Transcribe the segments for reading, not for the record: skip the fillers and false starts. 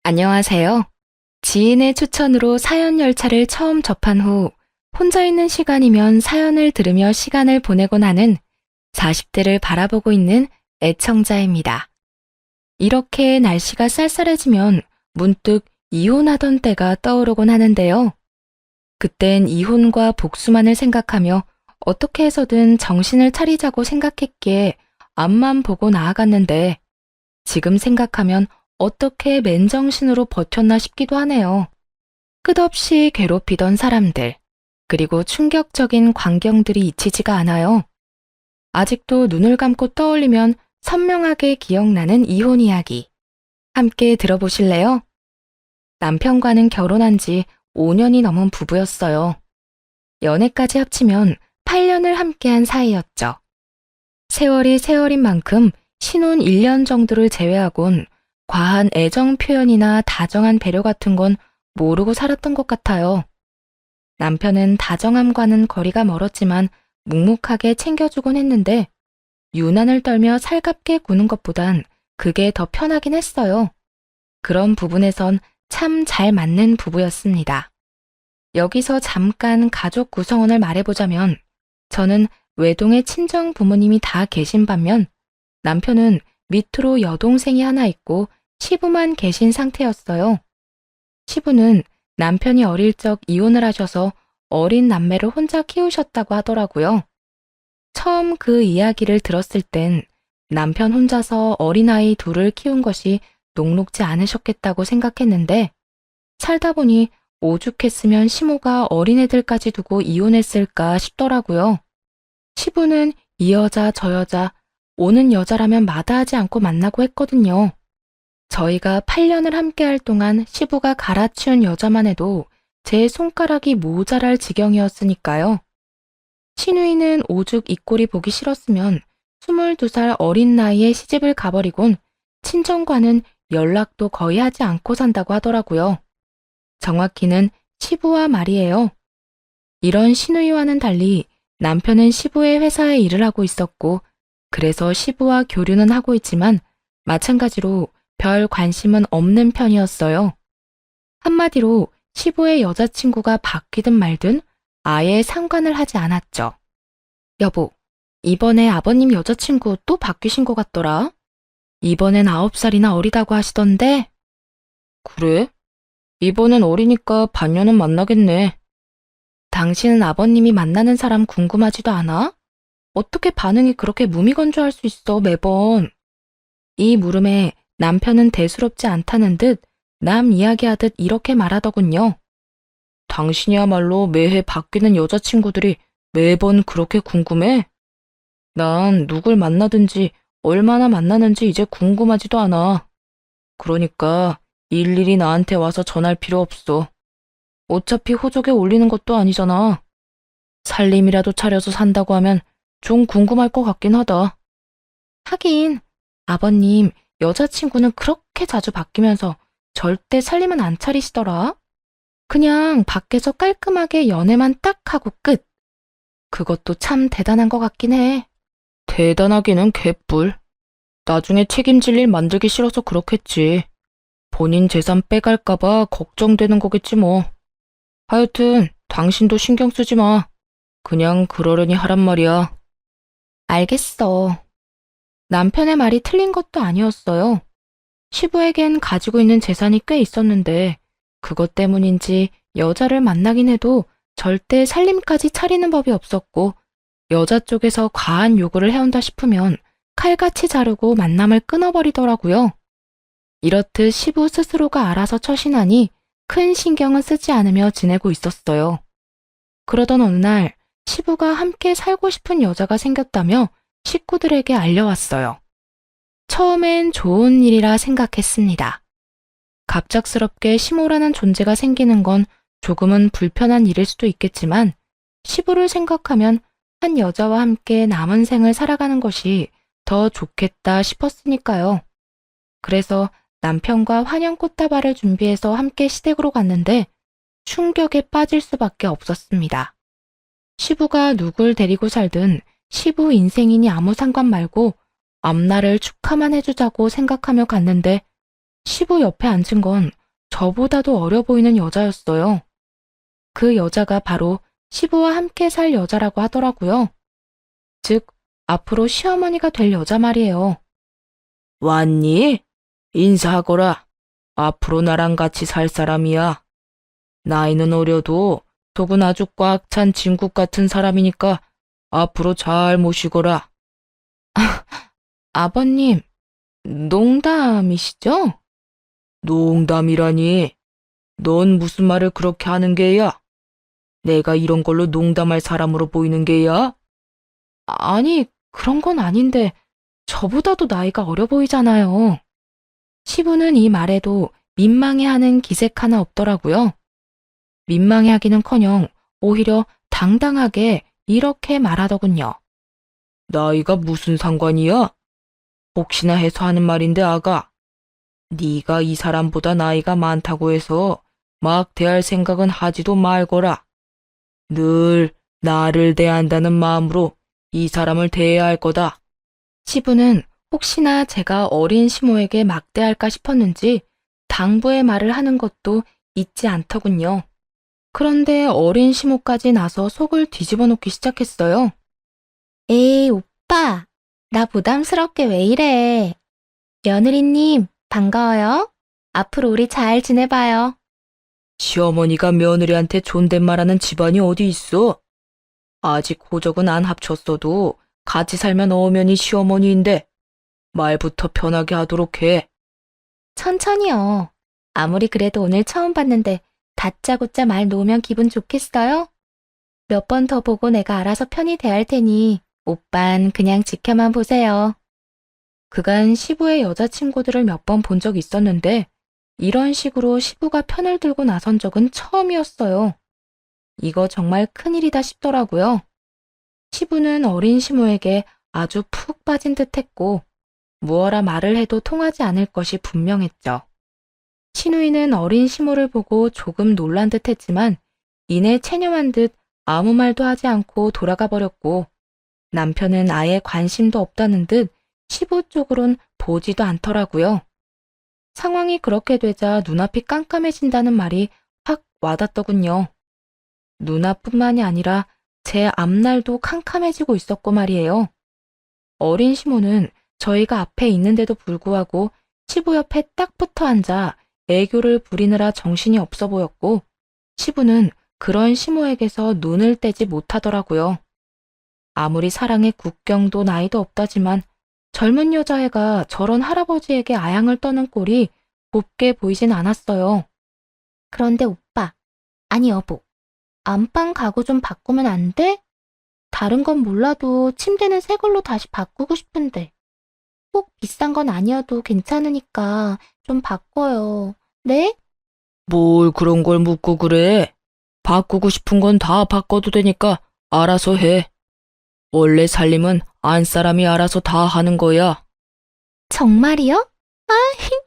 안녕하세요. 지인의 추천으로 사연 열차를 처음 접한 후 혼자 있는 시간이면 사연을 들으며 시간을 보내곤 하는 40대를 바라보고 있는 애청자입니다. 이렇게 날씨가 쌀쌀해지면 문득 이혼하던 때가 떠오르곤 하는데요. 그땐 이혼과 복수만을 생각하며 어떻게 해서든 정신을 차리자고 생각했기에 앞만 보고 나아갔는데 지금 생각하면 어떻게 맨정신으로 버텼나 싶기도 하네요. 끝없이 괴롭히던 사람들, 그리고 충격적인 광경들이 잊히지가 않아요. 아직도 눈을 감고 떠올리면 선명하게 기억나는 이혼 이야기. 함께 들어보실래요? 남편과는 결혼한 지 5년이 넘은 부부였어요. 연애까지 합치면 8년을 함께한 사이였죠. 세월이 세월인 만큼 신혼 1년 정도를 제외하곤 과한 애정 표현이나 다정한 배려 같은 건 모르고 살았던 것 같아요. 남편은 다정함과는 거리가 멀었지만 묵묵하게 챙겨주곤 했는데 유난을 떨며 살갑게 구는 것보단 그게 더 편하긴 했어요. 그런 부분에선 참 잘 맞는 부부였습니다. 여기서 잠깐 가족 구성원을 말해보자면 저는 외동의 친정 부모님이 다 계신 반면 남편은 밑으로 여동생이 하나 있고 시부만 계신 상태였어요. 시부는 남편이 어릴 적 이혼을 하셔서 어린 남매를 혼자 키우셨다고 하더라고요. 처음 그 이야기를 들었을 땐 남편 혼자서 어린아이 둘을 키운 것이 녹록지 않으셨겠다고 생각했는데 살다 보니 오죽했으면 시모가 어린애들까지 두고 이혼했을까 싶더라고요. 시부는 이 여자 저 여자 오는 여자라면 마다하지 않고 만나고 했거든요. 저희가 8년을 함께할 동안 시부가 갈아치운 여자만 해도 제 손가락이 모자랄 지경이었으니까요. 신우이는 오죽 이 꼴이 보기 싫었으면 22살 어린 나이에 시집을 가버리곤 친정과는 연락도 거의 하지 않고 산다고 하더라고요. 정확히는 시부와 말이에요. 이런 신우이와는 달리 남편은 시부의 회사에 일을 하고 있었고 그래서 시부와 교류는 하고 있지만 마찬가지로 별 관심은 없는 편이었어요. 한마디로 시부의 여자친구가 바뀌든 말든 아예 상관을 하지 않았죠. 여보, 이번에 아버님 여자친구 또 바뀌신 것 같더라. 이번엔 9살이나 어리다고 하시던데. 그래? 이번엔 어리니까 반년은 만나겠네. 당신은 아버님이 만나는 사람 궁금하지도 않아? 어떻게 반응이 그렇게 무미건조할 수 있어, 매번. 이 물음에 남편은 대수롭지 않다는 듯 남 이야기하듯 이렇게 말하더군요. 당신이야말로 매해 바뀌는 여자친구들이 매번 그렇게 궁금해? 난 누굴 만나든지 얼마나 만나는지 이제 궁금하지도 않아. 그러니까 일일이 나한테 와서 전할 필요 없어. 어차피 호적에 올리는 것도 아니잖아. 살림이라도 차려서 산다고 하면 좀 궁금할 것 같긴 하다. 하긴 아버님 여자친구는 그렇게 자주 바뀌면서 절대 살림은 안 차리시더라. 그냥 밖에서 깔끔하게 연애만 딱 하고 끝. 그것도 참 대단한 것 같긴 해. 대단하기는 개뿔. 나중에 책임질 일 만들기 싫어서 그렇겠지. 본인 재산 빼갈까봐 걱정되는 거겠지 뭐. 하여튼 당신도 신경 쓰지 마. 그냥 그러려니 하란 말이야. 알겠어. 남편의 말이 틀린 것도 아니었어요. 시부에겐 가지고 있는 재산이 꽤 있었는데 그것 때문인지 여자를 만나긴 해도 절대 살림까지 차리는 법이 없었고 여자 쪽에서 과한 요구를 해온다 싶으면 칼같이 자르고 만남을 끊어버리더라고요. 이렇듯 시부 스스로가 알아서 처신하니 큰 신경은 쓰지 않으며 지내고 있었어요. 그러던 어느 날 시부가 함께 살고 싶은 여자가 생겼다며 식구들에게 알려왔어요. 처음엔 좋은 일이라 생각했습니다. 갑작스럽게 시모라는 존재가 생기는 건 조금은 불편한 일일 수도 있겠지만 시부를 생각하면 한 여자와 함께 남은 생을 살아가는 것이 더 좋겠다 싶었으니까요. 그래서 남편과 환영 꽃다발을 준비해서 함께 시댁으로 갔는데 충격에 빠질 수밖에 없었습니다. 시부가 누굴 데리고 살든 시부 인생이니 아무 상관 말고 앞날을 축하만 해주자고 생각하며 갔는데 시부 옆에 앉은 건 저보다도 어려 보이는 여자였어요. 그 여자가 바로 시부와 함께 살 여자라고 하더라고요. 즉, 앞으로 시어머니가 될 여자 말이에요. 왔니? 인사하거라. 앞으로 나랑 같이 살 사람이야. 나이는 어려도 속은 아주 꽉 찬 진국 같은 사람이니까 앞으로 잘 모시거라. 아버님, 농담이시죠? 농담이라니. 넌 무슨 말을 그렇게 하는 게야? 내가 이런 걸로 농담할 사람으로 보이는 게야? 아니, 그런 건 아닌데 저보다도 나이가 어려 보이잖아요. 시부는 이 말에도 민망해하는 기색 하나 없더라고요. 민망해하기는커녕 오히려 당당하게 이렇게 말하더군요. 나이가 무슨 상관이야? 혹시나 해서 하는 말인데 아가. 네가 이 사람보다 나이가 많다고 해서 막 대할 생각은 하지도 말거라. 늘 나를 대한다는 마음으로 이 사람을 대해야 할 거다. 시부는 혹시나 제가 어린 시모에게 막대할까 싶었는지 당부의 말을 하는 것도 잊지 않더군요. 그런데 어린 시모까지 나서 속을 뒤집어 놓기 시작했어요. 에이, 오빠. 나 부담스럽게 왜 이래. 며느리님, 반가워요. 앞으로 우리 잘 지내봐요. 시어머니가 며느리한테 존댓말하는 집안이 어디 있어? 아직 호적은 안 합쳤어도 같이 살면 어머니 시어머니인데 말부터 편하게 하도록 해. 천천히요. 아무리 그래도 오늘 처음 봤는데 다짜고짜 말 놓으면 기분 좋겠어요? 몇 번 더 보고 내가 알아서 편히 대할 테니 오빤 그냥 지켜만 보세요. 그간 시부의 여자친구들을 몇 번 본 적 있었는데 이런 식으로 시부가 편을 들고 나선 적은 처음이었어요. 이거 정말 큰일이다 싶더라고요. 시부는 어린 시모에게 아주 푹 빠진 듯 했고 무어라 말을 해도 통하지 않을 것이 분명했죠. 시누이는 어린 시모를 보고 조금 놀란 듯 했지만 이내 체념한 듯 아무 말도 하지 않고 돌아가 버렸고 남편은 아예 관심도 없다는 듯 시부 쪽으론 보지도 않더라고요. 상황이 그렇게 되자 눈앞이 깜깜해진다는 말이 확 와닿더군요. 눈앞뿐만이 아니라 제 앞날도 캄캄해지고 있었고 말이에요. 어린 시모는 저희가 앞에 있는데도 불구하고 시부 옆에 딱 붙어 앉아 애교를 부리느라 정신이 없어 보였고 시부는 그런 시모에게서 눈을 떼지 못하더라고요. 아무리 사랑의 국경도 나이도 없다지만 젊은 여자애가 저런 할아버지에게 아양을 떠는 꼴이 곱게 보이진 않았어요. 그런데 오빠, 아니 여보, 안방 가구 좀 바꾸면 안 돼? 다른 건 몰라도 침대는 새 걸로 다시 바꾸고 싶은데. 꼭 비싼 건 아니어도 괜찮으니까 좀 바꿔요. 네? 뭘 그런 걸 묻고 그래? 바꾸고 싶은 건 다 바꿔도 되니까 알아서 해. 원래 살림은 안 사람이 알아서 다 하는 거야. 정말이요? 아,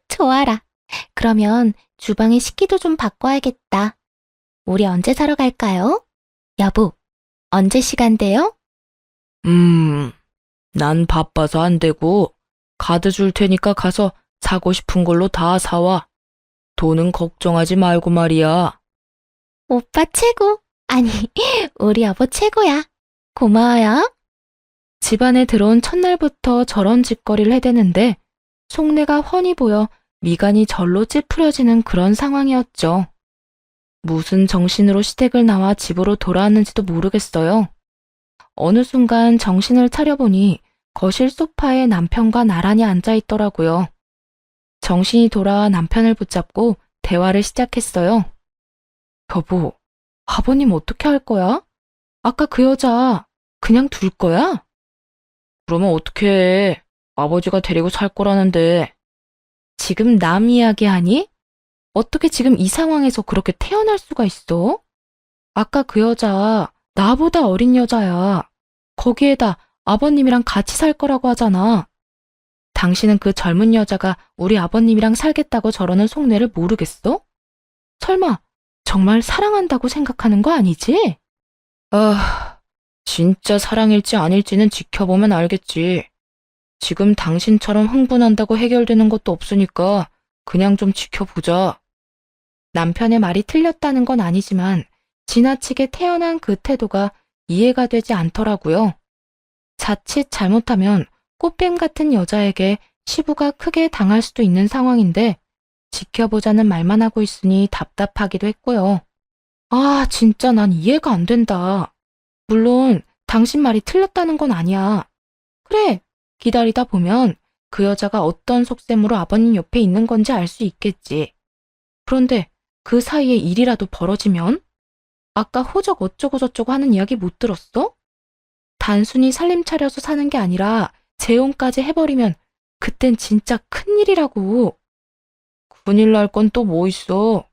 좋아라. 그러면 주방의 식기도 좀 바꿔야겠다. 우리 언제 사러 갈까요? 여보, 언제 시간 돼요? 난 바빠서 안 되고 카드 줄 테니까 가서 사고 싶은 걸로 다 사와. 돈은 걱정하지 말고 말이야. 오빠 최고. 아니, 우리 여보 최고야. 고마워요. 집안에 들어온 첫날부터 저런 짓거리를 해대는데 속내가 훤히 보여 미간이 절로 찌푸려지는 그런 상황이었죠. 무슨 정신으로 시댁을 나와 집으로 돌아왔는지도 모르겠어요. 어느 순간 정신을 차려보니 거실 소파에 남편과 나란히 앉아있더라고요. 정신이 돌아와 남편을 붙잡고 대화를 시작했어요. 여보, 아버님 어떻게 할 거야? 아까 그 여자 그냥 둘 거야? 그러면 어떻게 해? 아버지가 데리고 살 거라는데. 지금 남 이야기하니? 어떻게 지금 이 상황에서 그렇게 태어날 수가 있어? 아까 그 여자 나보다 어린 여자야. 거기에다 아버님이랑 같이 살 거라고 하잖아. 당신은 그 젊은 여자가 우리 아버님이랑 살겠다고 저러는 속내를 모르겠어? 설마 정말 사랑한다고 생각하는 거 아니지? 아, 진짜 사랑일지 아닐지는 지켜보면 알겠지. 지금 당신처럼 흥분한다고 해결되는 것도 없으니까 그냥 좀 지켜보자. 남편의 말이 틀렸다는 건 아니지만 지나치게 태연한 그 태도가 이해가 되지 않더라고요. 자칫 잘못하면 꽃뱀 같은 여자에게 시부가 크게 당할 수도 있는 상황인데 지켜보자는 말만 하고 있으니 답답하기도 했고요. 아, 진짜 난 이해가 안 된다. 물론 당신 말이 틀렸다는 건 아니야. 그래, 기다리다 보면 그 여자가 어떤 속셈으로 아버님 옆에 있는 건지 알 수 있겠지. 그런데 그 사이에 일이라도 벌어지면? 아까 호적 어쩌고 저쩌고 하는 이야기 못 들었어? 단순히 살림 차려서 사는 게 아니라 재혼까지 해버리면 그땐 진짜 큰일이라고. 큰일 날 건 또 뭐 있어.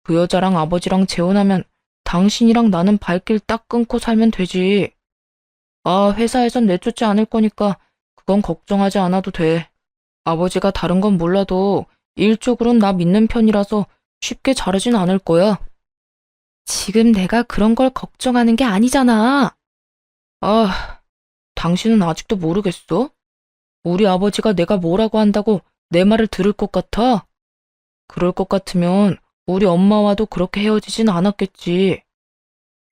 그 여자랑 아버지랑 재혼하면 당신이랑 나는 발길 딱 끊고 살면 되지. 아, 회사에선 내쫓지 않을 거니까 그건 걱정하지 않아도 돼. 아버지가 다른 건 몰라도 일적으로는 나 믿는 편이라서 쉽게 자르진 않을 거야. 지금 내가 그런 걸 걱정하는 게 아니잖아. 아, 당신은 아직도 모르겠어? 우리 아버지가 내가 뭐라고 한다고 내 말을 들을 것 같아? 그럴 것 같으면 우리 엄마와도 그렇게 헤어지진 않았겠지.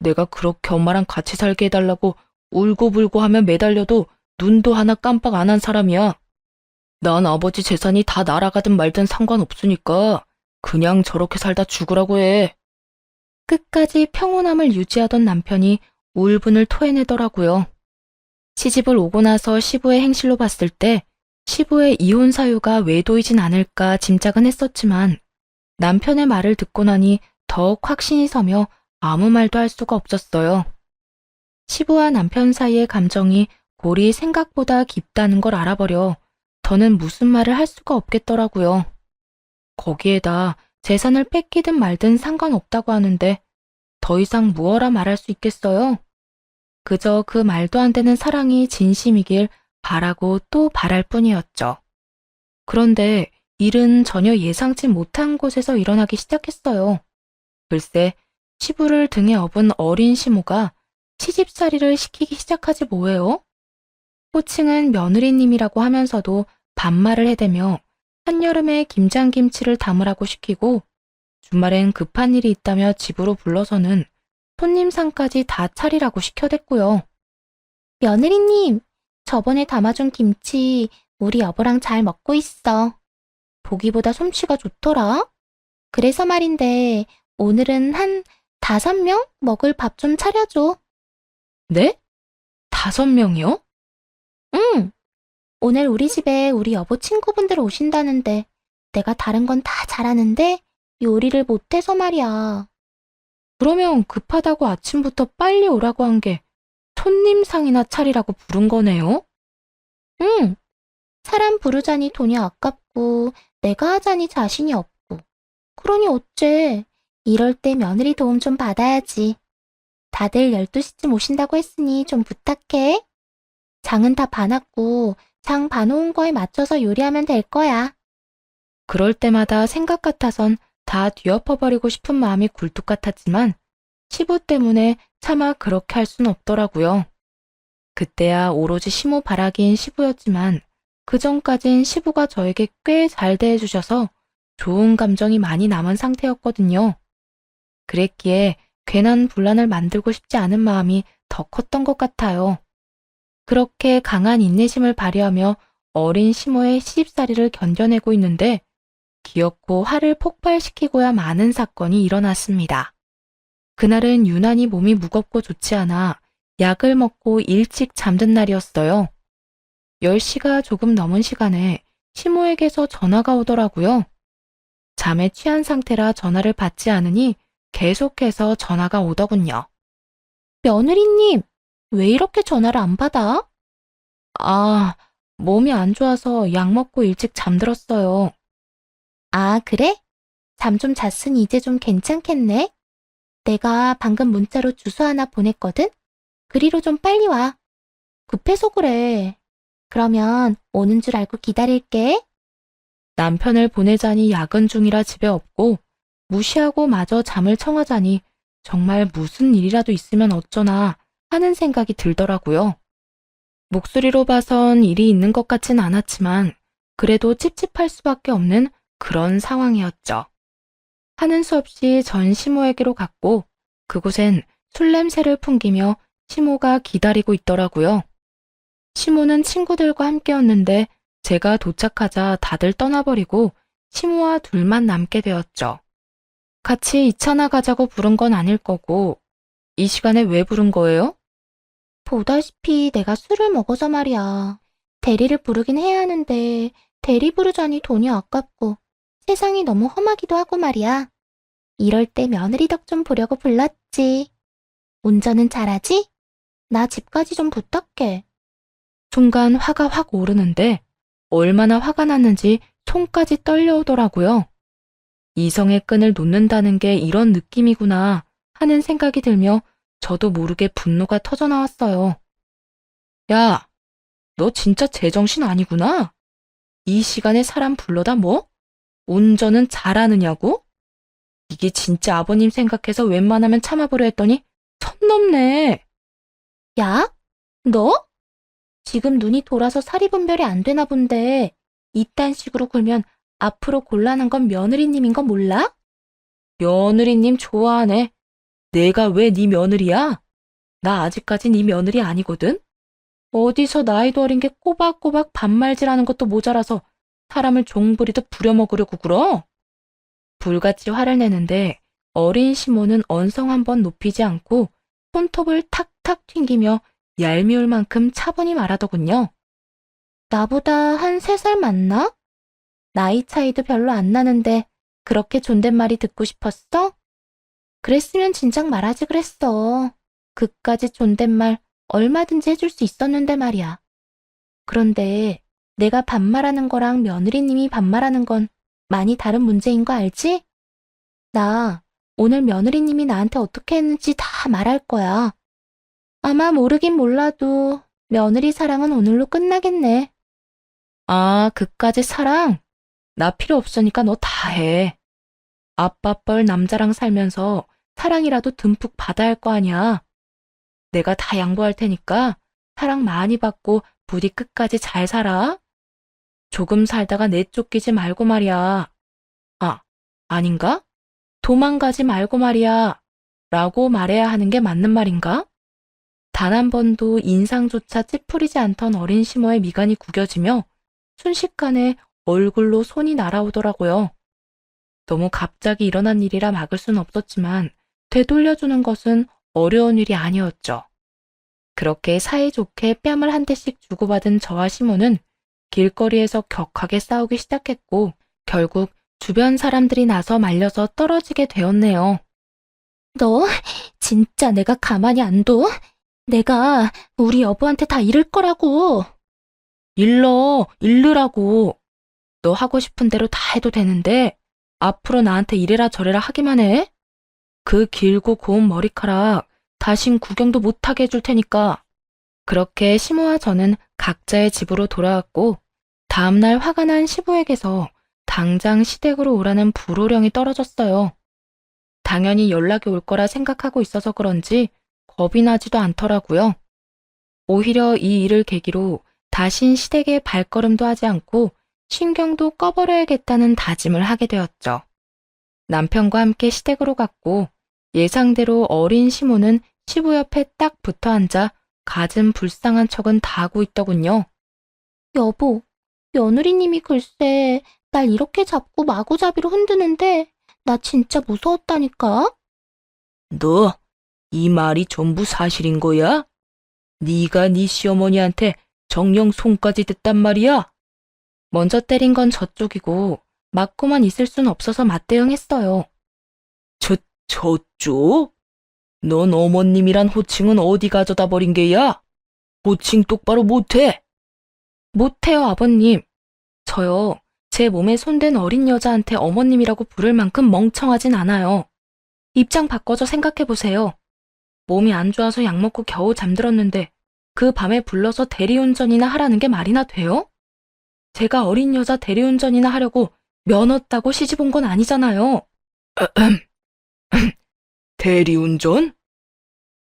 내가 그렇게 엄마랑 같이 살게 해달라고 울고불고 하며 매달려도 눈도 하나 깜빡 안 한 사람이야. 난 아버지 재산이 다 날아가든 말든 상관없으니까 그냥 저렇게 살다 죽으라고 해. 끝까지 평온함을 유지하던 남편이 울분을 토해내더라고요. 시집을 오고 나서 시부의 행실로 봤을 때 시부의 이혼 사유가 외도이진 않을까 짐작은 했었지만 남편의 말을 듣고 나니 더욱 확신이 서며 아무 말도 할 수가 없었어요. 시부와 남편 사이의 감정이 골이 생각보다 깊다는 걸 알아버려 더는 무슨 말을 할 수가 없겠더라고요. 거기에다 재산을 뺏기든 말든 상관없다고 하는데 더 이상 무어라 말할 수 있겠어요? 그저 그 말도 안 되는 사랑이 진심이길 바라고 또 바랄 뿐이었죠. 그런데 일은 전혀 예상치 못한 곳에서 일어나기 시작했어요. 글쎄, 시부를 등에 업은 어린 시모가 시집살이를 시키기 시작하지 뭐예요? 호칭은 며느리님이라고 하면서도 반말을 해대며 한여름에 김장김치를 담으라고 시키고 주말엔 급한 일이 있다며 집으로 불러서는 손님상까지 다 차리라고 시켜댔고요. 며느리님, 저번에 담아준 김치 우리 여보랑 잘 먹고 있어. 보기보다 솜씨가 좋더라. 그래서 말인데 오늘은 한 5명 먹을 밥 좀 차려줘. 네? 5명이요? 응. 오늘 우리 집에 우리 여보 친구분들 오신다는데 내가 다른 건 다 잘하는데 요리를 못해서 말이야. 그러면 급하다고 아침부터 빨리 오라고 한 게 손님상이나 차리라고 부른 거네요? 응. 사람 부르자니 돈이 아깝고 내가 하자니 자신이 없고. 그러니 어째. 이럴 때 며느리 도움 좀 받아야지. 다들 12시쯤 오신다고 했으니 좀 부탁해. 장은 다 봐놨고 장 봐놓은 거에 맞춰서 요리하면 될 거야. 그럴 때마다 생각 같아선 다 뒤엎어버리고 싶은 마음이 굴뚝 같았지만 시부 때문에 차마 그렇게 할 순 없더라고요. 그때야 오로지 시모 바라기인 시부였지만 그전까진 시부가 저에게 꽤 잘 대해주셔서 좋은 감정이 많이 남은 상태였거든요. 그랬기에 괜한 분란을 만들고 싶지 않은 마음이 더 컸던 것 같아요. 그렇게 강한 인내심을 발휘하며 어린 시모의 시집살이를 견뎌내고 있는데 기어코 화를 폭발시키고야 마는 사건이 일어났습니다. 그날은 유난히 몸이 무겁고 좋지 않아 약을 먹고 일찍 잠든 날이었어요. 10시가 조금 넘은 시간에 시모에게서 전화가 오더라고요. 잠에 취한 상태라 전화를 받지 않으니 계속해서 전화가 오더군요. 며느리님, 왜 이렇게 전화를 안 받아? 아, 몸이 안 좋아서 약 먹고 일찍 잠들었어요. 아, 그래? 잠 좀 잤으니 이제 좀 괜찮겠네? 내가 방금 문자로 주소 하나 보냈거든? 그리로 좀 빨리 와. 급해서 그래. 그러면 오는 줄 알고 기다릴게. 남편을 보내자니 야근 중이라 집에 없고 무시하고 마저 잠을 청하자니 정말 무슨 일이라도 있으면 어쩌나 하는 생각이 들더라고요. 목소리로 봐선 일이 있는 것 같진 않았지만 그래도 찝찝할 수밖에 없는 그런 상황이었죠. 하는 수 없이 전 시모에게로 갔고 그곳엔 술 냄새를 풍기며 시모가 기다리고 있더라고요. 시모는 친구들과 함께였는데 제가 도착하자 다들 떠나버리고 시모와 둘만 남게 되었죠. 같이 2차나 가자고 부른 건 아닐 거고 이 시간에 왜 부른 거예요? 보다시피 내가 술을 먹어서 말이야. 대리를 부르긴 해야 하는데 대리 부르자니 돈이 아깝고 세상이 너무 험하기도 하고 말이야. 이럴 때 며느리 덕 좀 보려고 불렀지. 운전은 잘하지? 나 집까지 좀 부탁해. 순간 화가 확 오르는데 얼마나 화가 났는지 손까지 떨려오더라고요. 이성의 끈을 놓는다는 게 이런 느낌이구나 하는 생각이 들며 저도 모르게 분노가 터져나왔어요. 야, 너 진짜 제정신 아니구나? 이 시간에 사람 불러다 뭐? 운전은 잘하느냐고? 이게 진짜 아버님 생각해서 웬만하면 참아보려 했더니 선 넘네. 야? 너? 지금 눈이 돌아서 사리 분별이 안 되나 본데 이딴 식으로 굴면 앞으로 곤란한 건 며느리님인 거 몰라? 며느리님 좋아하네. 내가 왜 네 며느리야? 나 아직까지 네 며느리 아니거든? 어디서 나이도 어린 게 꼬박꼬박 반말질하는 것도 모자라서 사람을 종부리듯 부려먹으려고 굴어? 불같이 화를 내는데 어린 시모는 언성 한번 높이지 않고 손톱을 탁탁 튕기며 얄미울 만큼 차분히 말하더군요. 나보다 한 3살 많나? 나이 차이도 별로 안 나는데 그렇게 존댓말이 듣고 싶었어? 그랬으면 진작 말하지 그랬어. 그까짓 존댓말 얼마든지 해줄 수 있었는데 말이야. 그런데 내가 반말하는 거랑 며느리님이 반말하는 건 많이 다른 문제인 거 알지? 나 오늘 며느리님이 나한테 어떻게 했는지 다 말할 거야. 아마 모르긴 몰라도 며느리 사랑은 오늘로 끝나겠네. 아, 그까짓 사랑? 나 필요 없으니까 너 다 해. 아빠 뻘 남자랑 살면서 사랑이라도 듬뿍 받아야 할 거 아니야. 내가 다 양보할 테니까 사랑 많이 받고 부디 끝까지 잘 살아. 조금 살다가 내쫓기지 말고 말이야. 아, 아닌가? 도망가지 말고 말이야. 라고 말해야 하는 게 맞는 말인가? 단 한 번도 인상조차 찌푸리지 않던 어린 시모의 미간이 구겨지며 순식간에 얼굴로 손이 날아오더라고요. 너무 갑자기 일어난 일이라 막을 순 없었지만 되돌려주는 것은 어려운 일이 아니었죠. 그렇게 사이좋게 뺨을 한 대씩 주고받은 저와 시모는 길거리에서 격하게 싸우기 시작했고 결국 주변 사람들이 나서 말려서 떨어지게 되었네요. 너 진짜 내가 가만히 안 둬? 내가 우리 여보한테 다 이를 거라고. 일르라고. 너 하고 싶은 대로 다 해도 되는데 앞으로 나한테 이래라 저래라 하기만 해? 그 길고 고운 머리카락 다신 구경도 못하게 해줄 테니까. 그렇게 시모와 저는 각자의 집으로 돌아왔고 다음날 화가 난 시부에게서 당장 시댁으로 오라는 불호령이 떨어졌어요. 당연히 연락이 올 거라 생각하고 있어서 그런지 겁이 나지도 않더라고요. 오히려 이 일을 계기로 다신 시댁에 발걸음도 하지 않고 신경도 꺼버려야겠다는 다짐을 하게 되었죠. 남편과 함께 시댁으로 갔고 예상대로 어린 시모는 시부 옆에 딱 붙어 앉아 갖은 불쌍한 척은 다 하고 있더군요. 여보, 며느리님이 글쎄 날 이렇게 잡고 마구잡이로 흔드는데 나 진짜 무서웠다니까? 너, 이 말이 전부 사실인 거야? 네가 네 시어머니한테 정령 손까지 댔단 말이야? 먼저 때린 건 저쪽이고 맞고만 있을 순 없어서 맞대응했어요. 저쪽? 넌 어머님이란 호칭은 어디 가져다 버린 게야? 호칭 똑바로 못해? 못해요, 아버님. 저요, 제 몸에 손댄 어린 여자한테 어머님이라고 부를 만큼 멍청하진 않아요. 입장 바꿔서 생각해보세요. 몸이 안 좋아서 약 먹고 겨우 잠들었는데 그 밤에 불러서 대리운전이나 하라는 게 말이나 돼요? 제가 어린 여자 대리운전이나 하려고 면허 따고 시집 온 건 아니잖아요. 대리운전?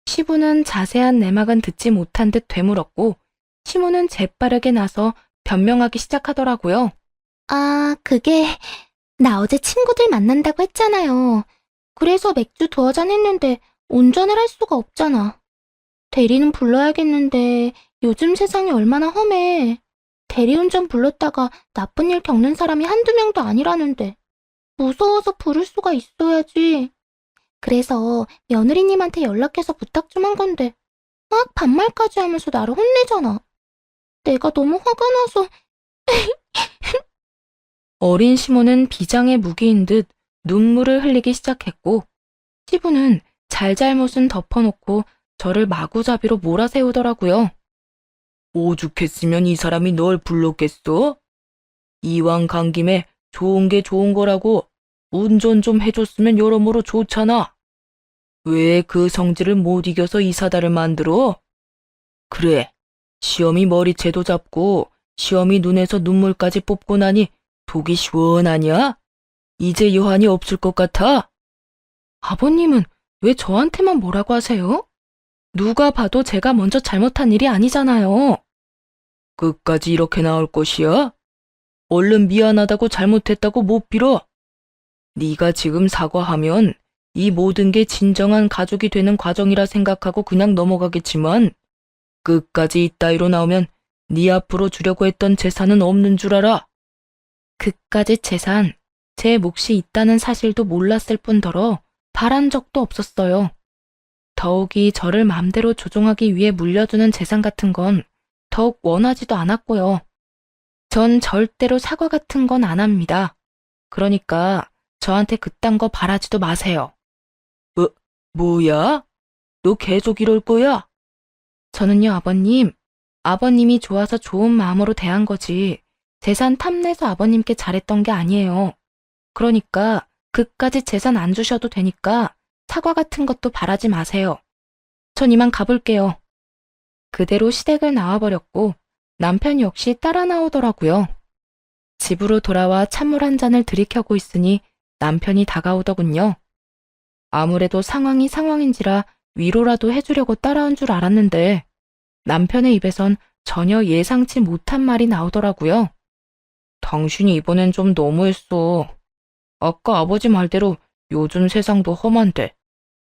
시부는 자세한 내막은 듣지 못한 듯 되물었고 시모는 재빠르게 나서 변명하기 시작하더라고요. 아, 그게 나 어제 친구들 만난다고 했잖아요. 그래서 맥주 2잔 했는데 운전을 할 수가 없잖아. 대리는 불러야겠는데 요즘 세상이 얼마나 험해. 대리운전 불렀다가 나쁜 일 겪는 사람이 한두 명도 아니라는데. 무서워서 부를 수가 있어야지. 그래서 며느리님한테 연락해서 부탁 좀 한 건데 막 반말까지 하면서 나를 혼내잖아. 내가 너무 화가 나서. 어린 시모는 비장의 무기인 듯 눈물을 흘리기 시작했고, 시부는 잘잘못은 덮어놓고 저를 마구잡이로 몰아세우더라고요. 오죽했으면 이 사람이 널 불렀겠어? 이왕 간 김에 좋은 게 좋은 거라고 운전 좀 해줬으면 여러모로 좋잖아. 왜 그 성질을 못 이겨서 이 사달을 만들어? 그래, 시험이 머리채도 잡고 시험이 눈에서 눈물까지 뽑고 나니 속이 시원하냐? 이제 여한이 없을 것 같아? 아버님은 왜 저한테만 뭐라고 하세요? 누가 봐도 제가 먼저 잘못한 일이 아니잖아요. 끝까지 이렇게 나올 것이야? 얼른 미안하다고 잘못했다고 못 빌어. 네가 지금 사과하면 이 모든 게 진정한 가족이 되는 과정이라 생각하고 그냥 넘어가겠지만 끝까지 이따위로 나오면 네 앞으로 주려고 했던 재산은 없는 줄 알아. 그까짓 재산, 제 몫이 있다는 사실도 몰랐을 뿐더러 바란 적도 없었어요. 더욱이 저를 맘대로 조종하기 위해 물려주는 재산 같은 건 더욱 원하지도 않았고요. 전 절대로 사과 같은 건 안 합니다. 그러니까 저한테 그딴 거 바라지도 마세요. 뭐야? 너 계속 이럴 거야? 저는요, 아버님. 아버님이 좋아서 좋은 마음으로 대한 거지. 재산 탐내서 아버님께 잘했던 게 아니에요. 그러니까 그까짓 재산 안 주셔도 되니까 사과 같은 것도 바라지 마세요. 전 이만 가볼게요. 그대로 시댁을 나와버렸고 남편 역시 따라 나오더라고요. 집으로 돌아와 찬물 한 잔을 들이켜고 있으니 남편이 다가오더군요. 아무래도 상황이 상황인지라 위로라도 해주려고 따라온 줄 알았는데 남편의 입에선 전혀 예상치 못한 말이 나오더라고요. 당신이 이번엔 좀 너무했어. 아까 아버지 말대로 요즘 세상도 험한데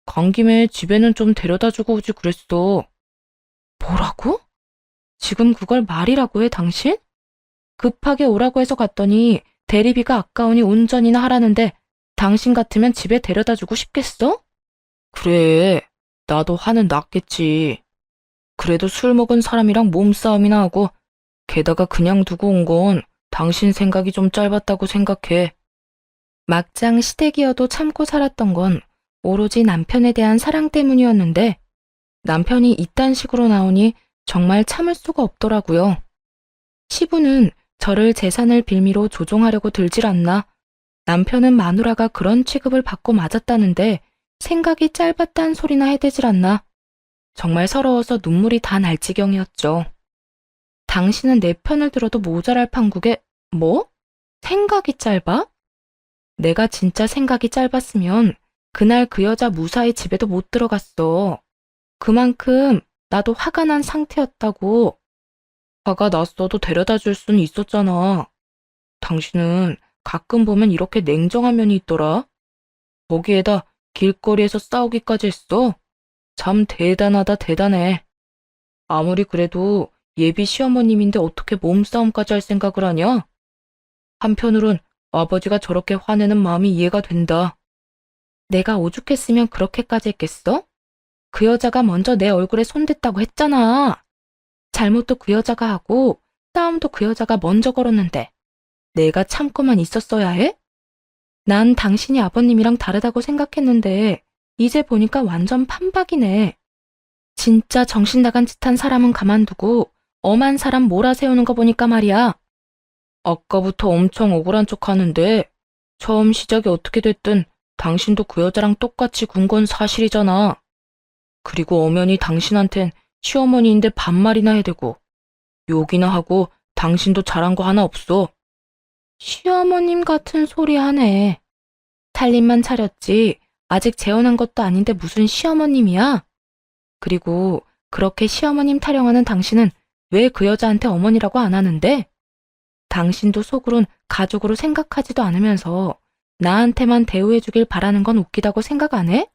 간 김에 집에는 좀 데려다주고 오지 그랬어. 뭐라고? 지금 그걸 말이라고 해, 당신? 급하게 오라고 해서 갔더니 대리비가 아까우니 운전이나 하라는데 당신 같으면 집에 데려다주고 싶겠어? 그래, 나도 화는 났겠지. 그래도 술 먹은 사람이랑 몸싸움이나 하고 게다가 그냥 두고 온 건 당신 생각이 좀 짧았다고 생각해. 막장 시댁이어도 참고 살았던 건 오로지 남편에 대한 사랑 때문이었는데 남편이 이딴 식으로 나오니 정말 참을 수가 없더라고요. 시부는 저를 재산을 빌미로 조종하려고 들질 않나. 남편은 마누라가 그런 취급을 받고 맞았다는데 생각이 짧았단 소리나 해대질 않나. 정말 서러워서 눈물이 다 날 지경이었죠. 당신은 내 편을 들어도 모자랄 판국에 뭐? 생각이 짧아? 내가 진짜 생각이 짧았으면 그날 그 여자 무사히 집에도 못 들어갔어. 그만큼 나도 화가 난 상태였다고. 화가 났어도 데려다 줄 수는 있었잖아. 당신은 가끔 보면 이렇게 냉정한 면이 있더라. 거기에다 길거리에서 싸우기까지 했어. 참 대단하다, 대단해. 아무리 그래도 예비 시어머님인데 어떻게 몸싸움까지 할 생각을 하냐? 한편으론 아버지가 저렇게 화내는 마음이 이해가 된다. 내가 오죽했으면 그렇게까지 했겠어? 그 여자가 먼저 내 얼굴에 손댔다고 했잖아. 잘못도 그 여자가 하고 싸움도 그 여자가 먼저 걸었는데 내가 참고만 있었어야 해? 난 당신이 아버님이랑 다르다고 생각했는데 이제 보니까 완전 판박이네. 진짜 정신 나간 짓 한 사람은 가만두고 엄한 사람 몰아세우는 거 보니까 말이야. 아까부터 엄청 억울한 척 하는데 처음 시작이 어떻게 됐든 당신도 그 여자랑 똑같이 군 건 사실이잖아. 그리고 엄연히 당신한텐 시어머니인데 반말이나 해대고 욕이나 하고 당신도 잘한 거 하나 없어. 시어머님 같은 소리 하네. 살림만 차렸지 아직 재혼한 것도 아닌데 무슨 시어머님이야? 그리고 그렇게 시어머님 타령하는 당신은 왜 그 여자한테 어머니라고 안 하는데? 당신도 속으론 가족으로 생각하지도 않으면서 나한테만 대우해주길 바라는 건 웃기다고 생각 안 해?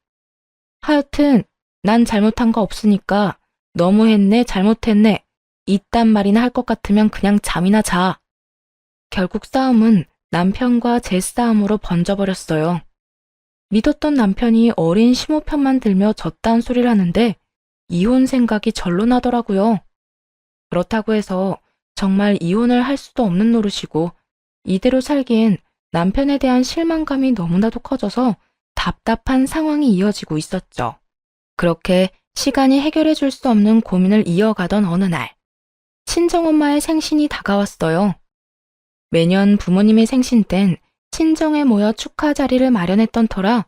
하여튼 난 잘못한 거 없으니까 너무했네, 잘못했네 이딴 말이나 할 것 같으면 그냥 잠이나 자. 결국 싸움은 남편과 제 싸움으로 번져버렸어요. 믿었던 남편이 어린 시모 편만 들며 저딴 소리를 하는데 이혼 생각이 절로 나더라고요. 그렇다고 해서 정말 이혼을 할 수도 없는 노릇이고 이대로 살기엔 남편에 대한 실망감이 너무나도 커져서 답답한 상황이 이어지고 있었죠. 그렇게 시간이 해결해 줄 수 없는 고민을 이어가던 어느 날, 친정엄마의 생신이 다가왔어요. 매년 부모님의 생신 땐 친정에 모여 축하 자리를 마련했던 터라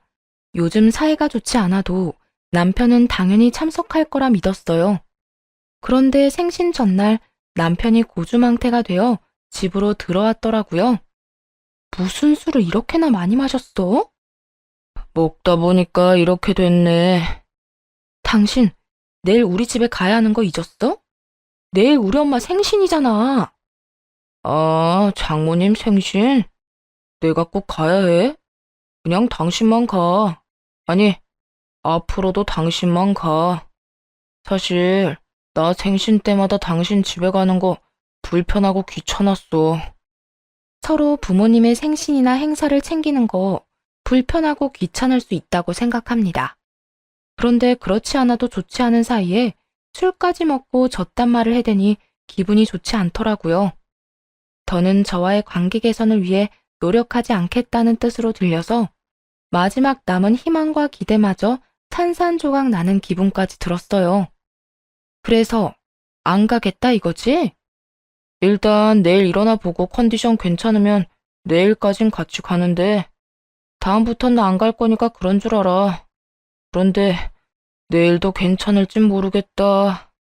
요즘 사이가 좋지 않아도 남편은 당연히 참석할 거라 믿었어요. 그런데 생신 전날 남편이 고주망태가 되어 집으로 들어왔더라고요. 무슨 술을 이렇게나 많이 마셨어? 먹다 보니까 이렇게 됐네. 당신, 내일 우리 집에 가야 하는 거 잊었어? 내일 우리 엄마 생신이잖아. 아, 장모님 생신? 내가 꼭 가야 해? 그냥 당신만 가. 아니, 앞으로도 당신만 가. 사실 나 생신 때마다 당신 집에 가는 거 불편하고 귀찮았어. 서로 부모님의 생신이나 행사를 챙기는 거 불편하고 귀찮을 수 있다고 생각합니다. 그런데 그렇지 않아도 좋지 않은 사이에 술까지 먹고 저딴 말을 해대니 기분이 좋지 않더라고요. 더는 저와의 관계 개선을 위해 노력하지 않겠다는 뜻으로 들려서 마지막 남은 희망과 기대마저 산산조각 나는 기분까지 들었어요. 그래서 안 가겠다 이거지? 일단 내일 일어나 보고 컨디션 괜찮으면 내일까진 같이 가는데 다음부턴 나 안 갈 거니까 그런 줄 알아. 그런데 내일도 괜찮을진 모르겠다.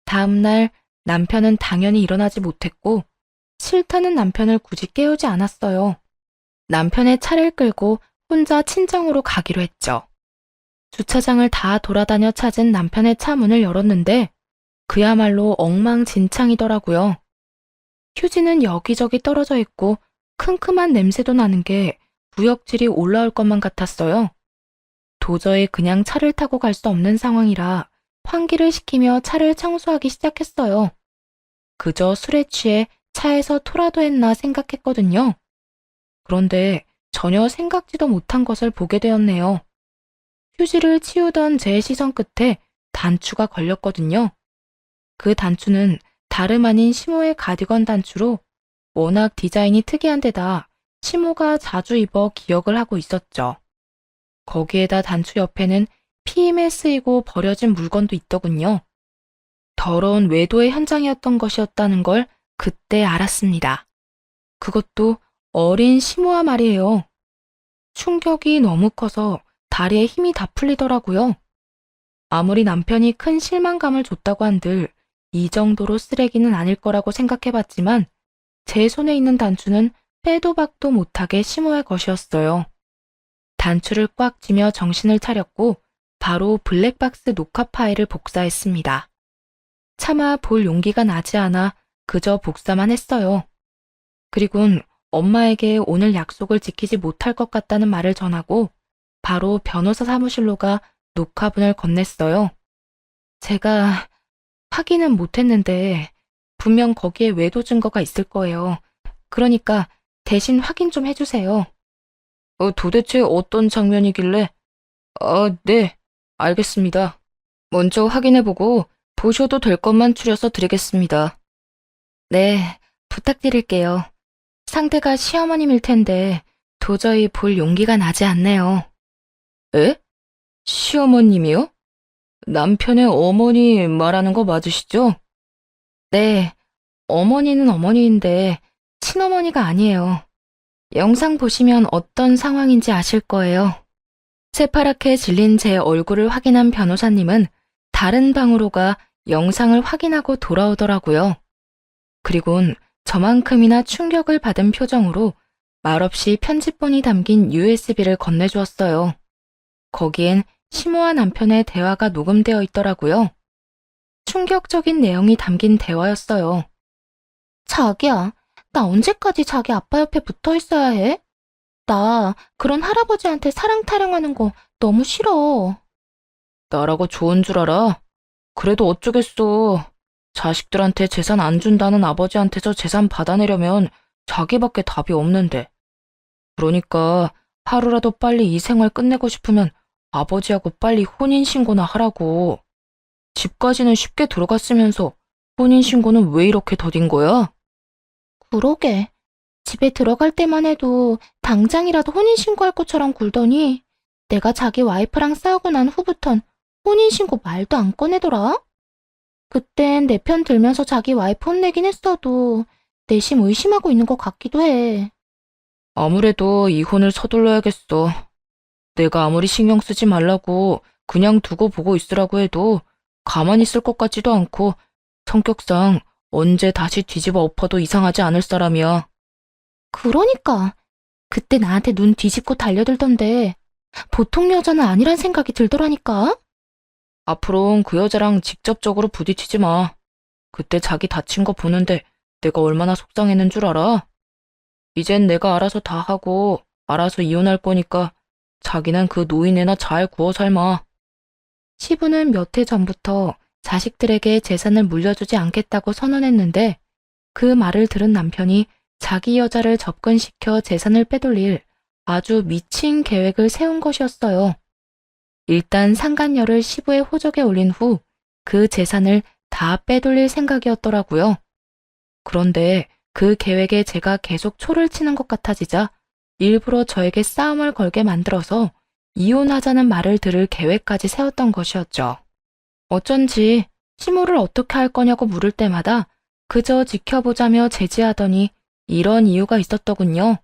다음날 남편은 당연히 일어나지 못했고 싫다는 남편을 굳이 깨우지 않았어요. 남편의 차를 끌고 혼자 친정으로 가기로 했죠. 주차장을 다 돌아다녀 찾은 남편의 차 문을 열었는데 그야말로 엉망진창이더라고요. 휴지는 여기저기 떨어져 있고 큼큼한 냄새도 나는 게 부역질이 올라올 것만 같았어요. 도저히 그냥 차를 타고 갈 수 없는 상황이라 환기를 시키며 차를 청소하기 시작했어요. 그저 술에 취해 차에서 토라도 했나 생각했거든요. 그런데 전혀 생각지도 못한 것을 보게 되었네요. 휴지를 치우던 제 시선 끝에 단추가 걸렸거든요. 그 단추는 다름 아닌 시모의 가디건 단추로 워낙 디자인이 특이한 데다 시모가 자주 입어 기억을 하고 있었죠. 거기에다 단추 옆에는 피임에 쓰이고 버려진 물건도 있더군요. 더러운 외도의 현장이었던 것이었다는 걸 그때 알았습니다. 그것도 어린 시모와 말이에요. 충격이 너무 커서 다리에 힘이 다 풀리더라고요. 아무리 남편이 큰 실망감을 줬다고 한들 이 정도로 쓰레기는 아닐 거라고 생각해봤지만 제 손에 있는 단추는 빼도 박도 못하게 시모의 것이었어요. 단추를 꽉 쥐며 정신을 차렸고 바로 블랙박스 녹화 파일을 복사했습니다. 차마 볼 용기가 나지 않아 그저 복사만 했어요. 그리곤 엄마에게 오늘 약속을 지키지 못할 것 같다는 말을 전하고 바로 변호사 사무실로 가 녹화본을 건넸어요. 제가 확인은 못했는데 분명 거기에 외도 증거가 있을 거예요. 그러니까 대신 확인 좀 해주세요. 도대체 어떤 장면이길래? 네, 알겠습니다. 먼저 확인해보고 보셔도 될 것만 추려서 드리겠습니다. 네, 부탁드릴게요. 상대가 시어머님일 텐데 도저히 볼 용기가 나지 않네요. 에? 시어머님이요? 남편의 어머니 말하는 거 맞으시죠? 네, 어머니는 어머니인데 친어머니가 아니에요. 영상 보시면 어떤 상황인지 아실 거예요. 새파랗게 질린 제 얼굴을 확인한 변호사님은 다른 방으로 가 영상을 확인하고 돌아오더라고요. 그리곤 저만큼이나 충격을 받은 표정으로 말없이 편집본이 담긴 USB를 건네주었어요. 거기엔 시모와 남편의 대화가 녹음되어 있더라고요. 충격적인 내용이 담긴 대화였어요. 자기야, 나 언제까지 자기 아빠 옆에 붙어 있어야 해? 나 그런 할아버지한테 사랑 타령하는 거 너무 싫어. 나라고 좋은 줄 알아? 그래도 어쩌겠어. 자식들한테 재산 안 준다는 아버지한테서 재산 받아내려면 자기밖에 답이 없는데. 그러니까 하루라도 빨리 이 생활 끝내고 싶으면 아버지하고 빨리 혼인신고나 하라고. 집까지는 쉽게 들어갔으면서 혼인신고는 왜 이렇게 더딘 거야? 그러게. 집에 들어갈 때만 해도 당장이라도 혼인신고할 것처럼 굴더니 내가 자기 와이프랑 싸우고 난 후부턴 혼인신고 말도 안 꺼내더라. 그땐 내 편 들면서 자기 와이프 혼내긴 했어도 내심 의심하고 있는 것 같기도 해. 아무래도 이혼을 서둘러야겠어. 내가 아무리 신경 쓰지 말라고 그냥 두고 보고 있으라고 해도 가만히 있을 것 같지도 않고 성격상 언제 다시 뒤집어 엎어도 이상하지 않을 사람이야. 그러니까 그때 나한테 눈 뒤집고 달려들던데 보통 여자는 아니란 생각이 들더라니까. 앞으로는 그 여자랑 직접적으로 부딪히지 마. 그때 자기 다친 거 보는데 내가 얼마나 속상했는 줄 알아? 이젠 내가 알아서 다 하고 알아서 이혼할 거니까 자기는 그 노인네나 잘 구워 삶아. 시부는 몇 해 전부터 자식들에게 재산을 물려주지 않겠다고 선언했는데 그 말을 들은 남편이 자기 여자를 접근시켜 재산을 빼돌릴 아주 미친 계획을 세운 것이었어요. 일단 상간녀를 시부의 호적에 올린 후 그 재산을 다 빼돌릴 생각이었더라고요. 그런데 그 계획에 제가 계속 초를 치는 것 같아지자 일부러 저에게 싸움을 걸게 만들어서 이혼하자는 말을 들을 계획까지 세웠던 것이었죠. 어쩐지 시모를 어떻게 할 거냐고 물을 때마다 그저 지켜보자며 제지하더니 이런 이유가 있었더군요.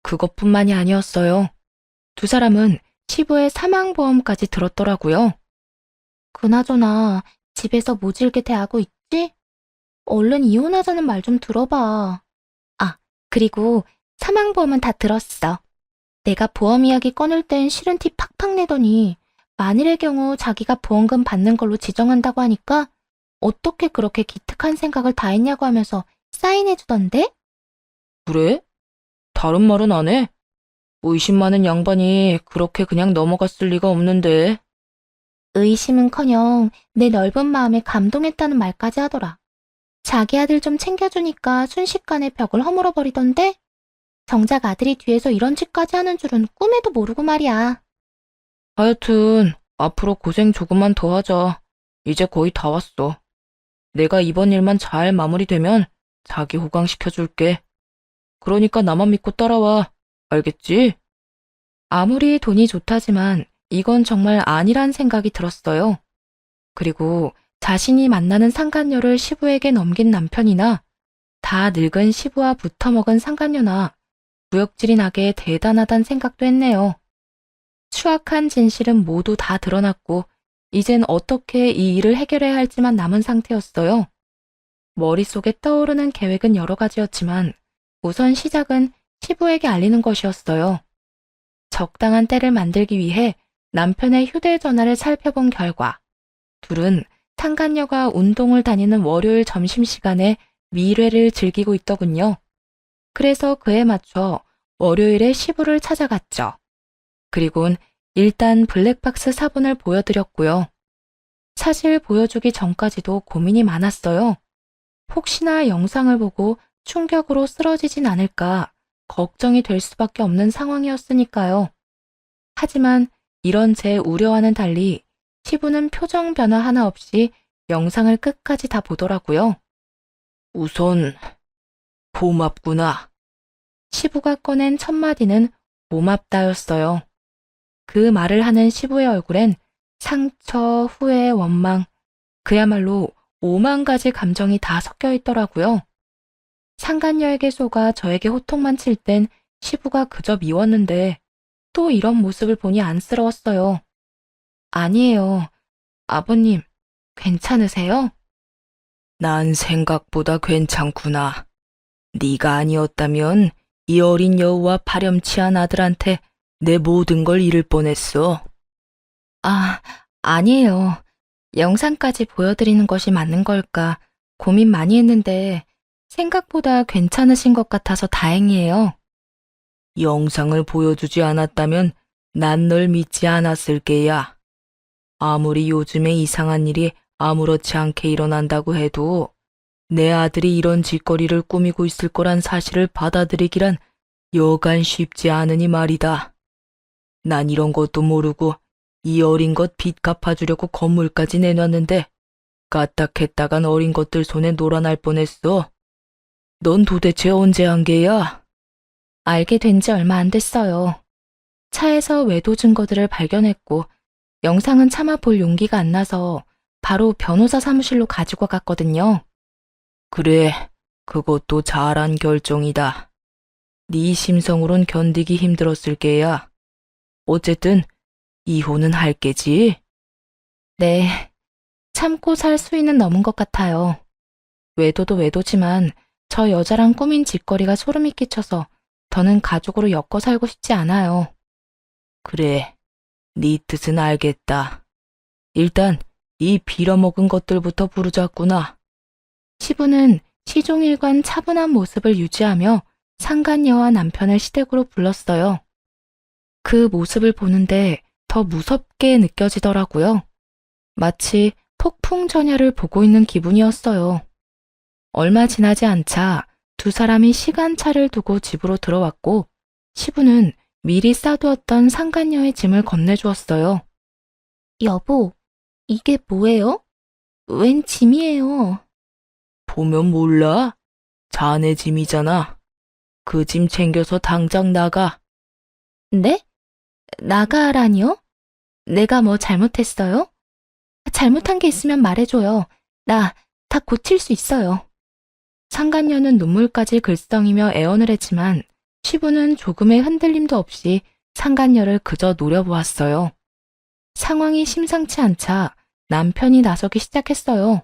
그것뿐만이 아니었어요. 두 사람은 시부의 사망보험까지 들었더라고요. 그나저나 집에서 모질게 대하고 있지? 얼른 이혼하자는 말 좀 들어봐. 아, 그리고 사망보험은 다 들었어. 내가 보험 이야기 꺼낼 땐 싫은 티 팍팍 내더니 만일의 경우 자기가 보험금 받는 걸로 지정한다고 하니까 어떻게 그렇게 기특한 생각을 다 했냐고 하면서 사인해주던데? 그래? 다른 말은 안 해? 의심 많은 양반이 그렇게 그냥 넘어갔을 리가 없는데. 의심은커녕 내 넓은 마음에 감동했다는 말까지 하더라. 자기 아들 좀 챙겨주니까 순식간에 벽을 허물어버리던데? 정작 아들이 뒤에서 이런 짓까지 하는 줄은 꿈에도 모르고 말이야. 하여튼 앞으로 고생 조금만 더 하자. 이제 거의 다 왔어. 내가 이번 일만 잘 마무리되면 자기 호강시켜줄게. 그러니까 나만 믿고 따라와. 알겠지? 아무리 돈이 좋다지만 이건 정말 아니란 생각이 들었어요. 그리고 자신이 만나는 상간녀를 시부에게 넘긴 남편이나 다 늙은 시부와 붙어먹은 상간녀나 구역질이 나게 대단하단 생각도 했네요. 추악한 진실은 모두 다 드러났고 이젠 어떻게 이 일을 해결해야 할지만 남은 상태였어요. 머릿속에 떠오르는 계획은 여러 가지였지만 우선 시작은 시부에게 알리는 것이었어요. 적당한 때를 만들기 위해 남편의 휴대전화를 살펴본 결과 둘은 상간녀가 운동을 다니는 월요일 점심시간에 미래를 즐기고 있더군요. 그래서 그에 맞춰 월요일에 시부를 찾아갔죠. 그리곤 일단 블랙박스 사본을 보여드렸고요. 사실 보여주기 전까지도 고민이 많았어요. 혹시나 영상을 보고 충격으로 쓰러지진 않을까 걱정이 될 수밖에 없는 상황이었으니까요. 하지만 이런 제 우려와는 달리 시부는 표정 변화 하나 없이 영상을 끝까지 다 보더라고요. 우선 고맙구나. 시부가 꺼낸 첫 마디는 고맙다였어요. 그 말을 하는 시부의 얼굴엔 상처, 후회, 원망, 그야말로 5만 가지 감정이 다 섞여 있더라고요. 상간녀에게 속아 저에게 호통만 칠 땐 시부가 그저 미웠는데 또 이런 모습을 보니 안쓰러웠어요. 아니에요. 아버님, 괜찮으세요? 난 생각보다 괜찮구나. 네가 아니었다면 이 어린 여우와 파렴치한 아들한테 내 모든 걸 잃을 뻔했어. 아, 아니에요. 영상까지 보여드리는 것이 맞는 걸까 고민 많이 했는데 생각보다 괜찮으신 것 같아서 다행이에요. 영상을 보여주지 않았다면 난 널 믿지 않았을 게야. 아무리 요즘에 이상한 일이 아무렇지 않게 일어난다고 해도 내 아들이 이런 짓거리를 꾸미고 있을 거란 사실을 받아들이기란 여간 쉽지 않으니 말이다. 난 이런 것도 모르고 이 어린 것 빚 갚아주려고 건물까지 내놨는데 까딱했다간 어린 것들 손에 놀아날 뻔했어. 넌 도대체 언제 한 게야? 알게 된 지 얼마 안 됐어요. 차에서 외도 증거들을 발견했고 영상은 차마 볼 용기가 안 나서 바로 변호사 사무실로 가지고 갔거든요. 그래, 그것도 잘한 결정이다. 네 심성으론 견디기 힘들었을 게야. 어쨌든 이혼은 할 게지? 네, 참고 살 수위는 넘은 것 같아요. 외도도 외도지만 저 여자랑 꾸민 짓거리가 소름이 끼쳐서 더는 가족으로 엮어 살고 싶지 않아요. 그래, 네 뜻은 알겠다. 일단 이 빌어먹은 것들부터 부르자꾸나. 시부는 시종일관 차분한 모습을 유지하며 상간녀와 남편을 시댁으로 불렀어요. 그 모습을 보는데 더 무섭게 느껴지더라고요. 마치 폭풍 전야를 보고 있는 기분이었어요. 얼마 지나지 않자 두 사람이 시간차를 두고 집으로 들어왔고 시부는 미리 싸두었던 상간녀의 짐을 건네주었어요. 여보, 이게 뭐예요? 웬 짐이에요? 보면 몰라? 자네 짐이잖아. 그 짐 챙겨서 당장 나가. 네? 나가라니요? 내가 뭐 잘못했어요? 잘못한 게 있으면 말해줘요. 나 다 고칠 수 있어요. 상간녀는 눈물까지 글썽이며 애원을 했지만 시부는 조금의 흔들림도 없이 상간녀를 그저 노려보았어요. 상황이 심상치 않자 남편이 나서기 시작했어요.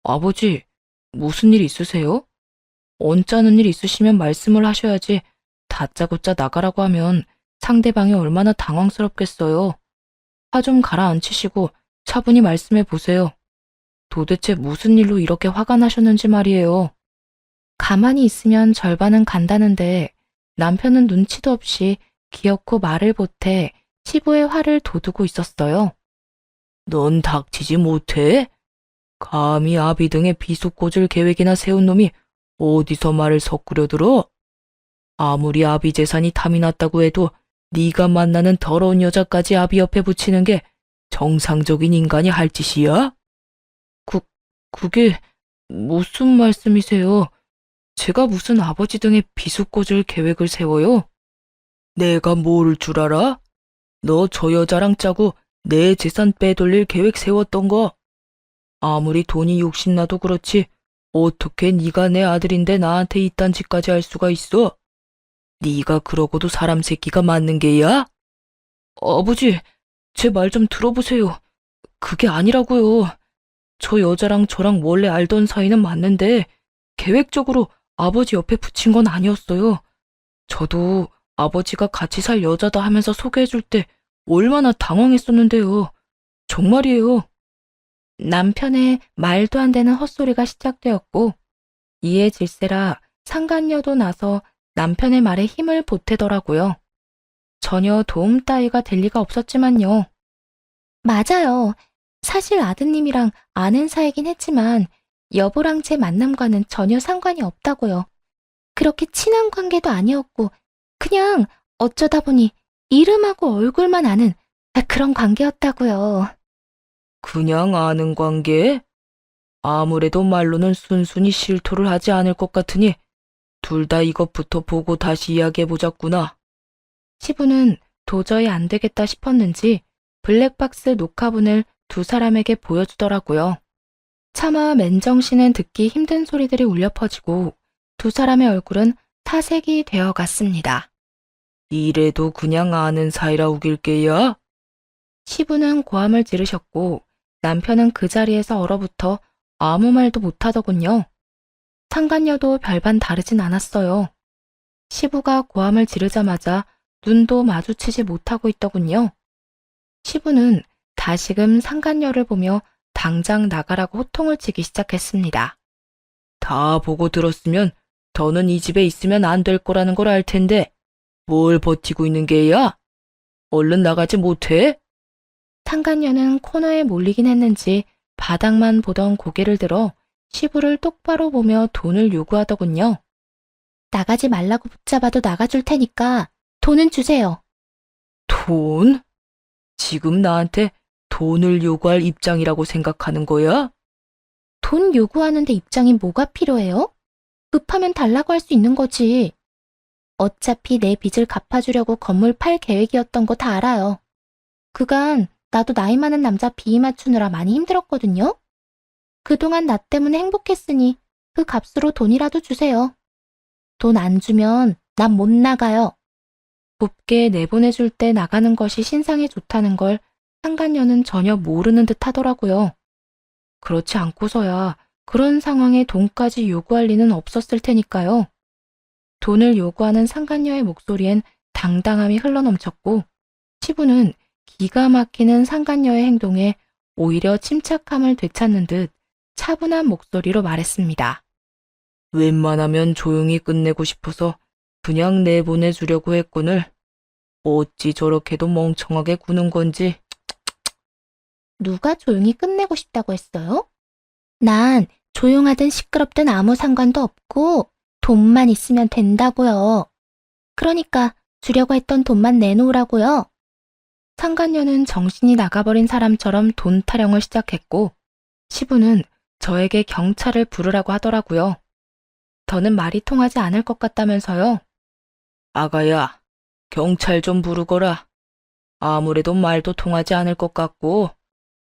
아버지, 무슨 일 있으세요? 언짢은 일 있으시면 말씀을 하셔야지 다짜고짜 나가라고 하면 상대방이 얼마나 당황스럽겠어요. 화 좀 가라앉히시고 차분히 말씀해 보세요. 도대체 무슨 일로 이렇게 화가 나셨는지 말이에요. 가만히 있으면 절반은 간다는데 남편은 눈치도 없이 기어코 말을 보태 시부의 화를 돋우고 있었어요. 넌 닥치지 못해? 감히 아비 등의 비속 꽂을 계획이나 세운 놈이 어디서 말을 섞으려 들어? 아무리 아비 재산이 탐이 났다고 해도 네가 만나는 더러운 여자까지 아비 옆에 붙이는 게 정상적인 인간이 할 짓이야? 그게 무슨 말씀이세요? 제가 무슨 아버지 등의 비수꽂을 계획을 세워요? 내가 모를 줄 알아? 너 저 여자랑 짜고 내 재산 빼돌릴 계획 세웠던 거. 아무리 돈이 욕심나도 그렇지 어떻게 네가 내 아들인데 나한테 이딴 짓까지 할 수가 있어? 네가 그러고도 사람 새끼가 맞는 게야? 아버지, 제 말 좀 들어보세요. 그게 아니라고요. 저 여자랑 저랑 원래 알던 사이는 맞는데 계획적으로 아버지 옆에 붙인 건 아니었어요. 저도 아버지가 같이 살 여자다 하면서 소개해줄 때 얼마나 당황했었는데요. 정말이에요. 남편의 말도 안 되는 헛소리가 시작되었고 이에 질세라 상간녀도 나서 남편의 말에 힘을 보태더라고요. 전혀 도움 따위가 될 리가 없었지만요. 맞아요. 사실 아드님이랑 아는 사이긴 했지만 여보랑 제 만남과는 전혀 상관이 없다고요. 그렇게 친한 관계도 아니었고 그냥 어쩌다 보니 이름하고 얼굴만 아는 그런 관계였다고요. 그냥 아는 관계? 아무래도 말로는 순순히 실토를 하지 않을 것 같으니 둘 다 이것부터 보고 다시 이야기해보자꾸나. 시부는 도저히 안 되겠다 싶었는지 블랙박스 녹화본을 두 사람에게 보여주더라고요. 차마 맨정신은 듣기 힘든 소리들이 울려 퍼지고 두 사람의 얼굴은 타색이 되어 갔습니다. 이래도 그냥 아는 사이라 우길 게야? 시부는 고함을 지르셨고 남편은 그 자리에서 얼어붙어 아무 말도 못하더군요. 상간녀도 별반 다르진 않았어요. 시부가 고함을 지르자마자 눈도 마주치지 못하고 있더군요. 시부는 다시금 상간녀를 보며 당장 나가라고 호통을 치기 시작했습니다. 다 보고 들었으면 더는 이 집에 있으면 안 될 거라는 걸 알 텐데 뭘 버티고 있는 게야? 얼른 나가지 못해? 상간녀는 코너에 몰리긴 했는지 바닥만 보던 고개를 들어 시부를 똑바로 보며 돈을 요구하더군요. 나가지 말라고 붙잡아도 나가줄 테니까 돈은 주세요. 돈? 지금 나한테 돈을 요구할 입장이라고 생각하는 거야? 돈 요구하는데 입장이 뭐가 필요해요? 급하면 달라고 할 수 있는 거지. 어차피 내 빚을 갚아주려고 건물 팔 계획이었던 거 다 알아요. 그간 나도 나이 많은 남자 비위 맞추느라 많이 힘들었거든요. 그동안 나 때문에 행복했으니 그 값으로 돈이라도 주세요. 돈 안 주면 난 못 나가요. 곱게 내보내줄 때 나가는 것이 신상에 좋다는 걸 상간녀는 전혀 모르는 듯 하더라고요. 그렇지 않고서야 그런 상황에 돈까지 요구할 리는 없었을 테니까요. 돈을 요구하는 상간녀의 목소리엔 당당함이 흘러넘쳤고 시부는 기가 막히는 상간녀의 행동에 오히려 침착함을 되찾는 듯 차분한 목소리로 말했습니다. 웬만하면 조용히 끝내고 싶어서 그냥 내보내주려고 했거늘. 어찌 저렇게도 멍청하게 구는 건지. 누가 조용히 끝내고 싶다고 했어요? 난 조용하든 시끄럽든 아무 상관도 없고 돈만 있으면 된다고요. 그러니까 주려고 했던 돈만 내놓으라고요. 상간녀는 정신이 나가버린 사람처럼 돈 타령을 시작했고 시부는 저에게 경찰을 부르라고 하더라고요. 더는 말이 통하지 않을 것 같다면서요. 아가야, 경찰 좀 부르거라. 아무래도 말도 통하지 않을 것 같고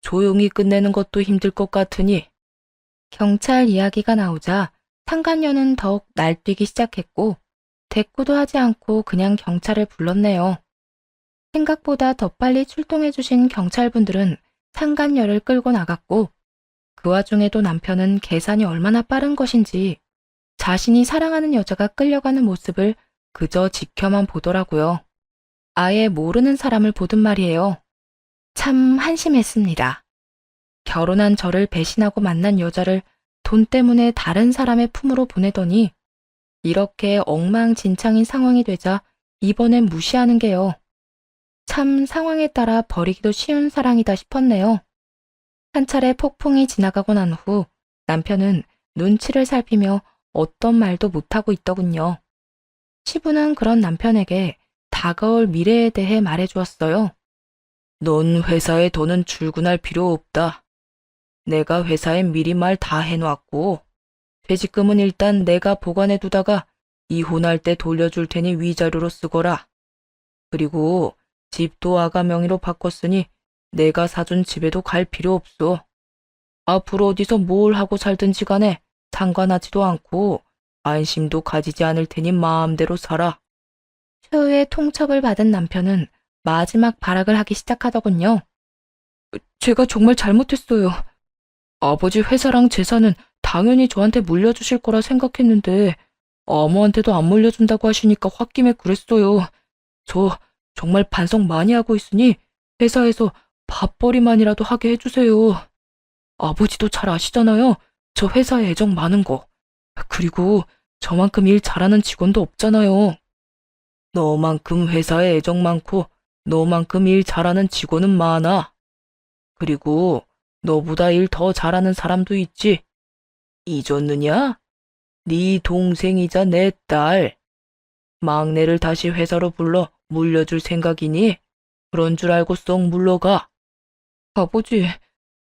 조용히 끝내는 것도 힘들 것 같으니. 경찰 이야기가 나오자 상간녀는 더욱 날뛰기 시작했고 대꾸도 하지 않고 그냥 경찰을 불렀네요. 생각보다 더 빨리 출동해주신 경찰분들은 상간녀를 끌고 나갔고 그 와중에도 남편은 계산이 얼마나 빠른 것인지 자신이 사랑하는 여자가 끌려가는 모습을 그저 지켜만 보더라고요. 아예 모르는 사람을 보든 말이에요. 참 한심했습니다. 결혼한 저를 배신하고 만난 여자를 돈 때문에 다른 사람의 품으로 보내더니 이렇게 엉망진창인 상황이 되자 이번엔 무시하는 게요. 참 상황에 따라 버리기도 쉬운 사랑이다 싶었네요. 한 차례 폭풍이 지나가고 난 후 남편은 눈치를 살피며 어떤 말도 못하고 있더군요. 시부는 그런 남편에게 다가올 미래에 대해 말해주었어요. 넌 회사에 더는 출근할 필요 없다. 내가 회사에 미리 말 다 해놨고 퇴직금은 일단 내가 보관해 두다가 이혼할 때 돌려줄 테니 위자료로 쓰거라. 그리고 집도 아가 명의로 바꿨으니 내가 사준 집에도 갈 필요 없어. 앞으로 어디서 뭘 하고 살든지 간에 상관하지도 않고 안심도 가지지 않을 테니 마음대로 살아. 최후의 통첩을 받은 남편은 마지막 발악을 하기 시작하더군요. 제가 정말 잘못했어요. 아버지 회사랑 재산은 당연히 저한테 물려주실 거라 생각했는데 아무한테도 안 물려준다고 하시니까 홧김에 그랬어요. 저 정말 반성 많이 하고 있으니 회사에서 밥벌이만이라도 하게 해주세요. 아버지도 잘 아시잖아요. 저 회사에 애정 많은 거. 그리고 저만큼 일 잘하는 직원도 없잖아요. 너만큼 회사에 애정 많고 너만큼 일 잘하는 직원은 많아. 그리고 너보다 일 더 잘하는 사람도 있지. 잊었느냐? 네 동생이자 내 딸. 막내를 다시 회사로 불러 물려줄 생각이니 그런 줄 알고 쏙 물러가. 아버지,